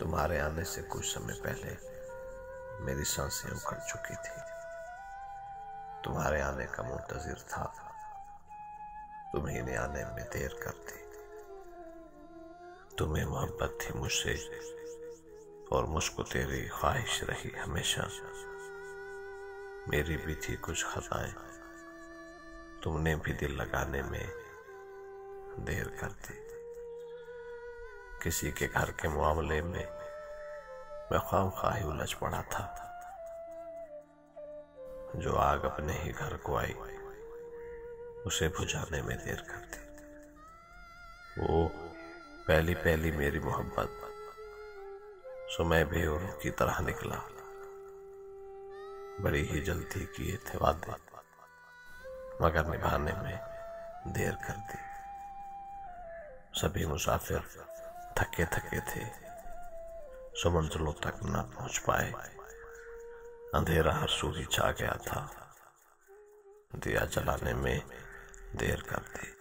तुम्हारे आने से कुछ समय पहले मेरी सांसें उखड़ चुकी थी। तुम्हारे आने का मुंतजिर था, तुम्ही ने आने में देर कर दी। तुम्हें मोहब्बत थी मुझसे और मुझको तेरी ख्वाहिश रही हमेशा। मेरी भी थी कुछ खताएं, तुमने भी दिल लगाने में देर कर दी। किसी के घर के मामले में मैं ख्वामख्वाह ही उलझ पड़ा था। जो आग अपने ही घर को आई, उसे बुझाने में देर कर दी। वो पहली पहली मेरी मोहब्बत, सो मैं बेवरों की तरह निकला। बड़ी ही जल्दी किए थे वादे, मगर निभाने में देर कर दी। सभी मुसाफिर थके थके थे, सो मंजिलों तक न पहुंच पाए। अंधेरा हर सूरी छा गया था, दिया जलाने में देर कर दी।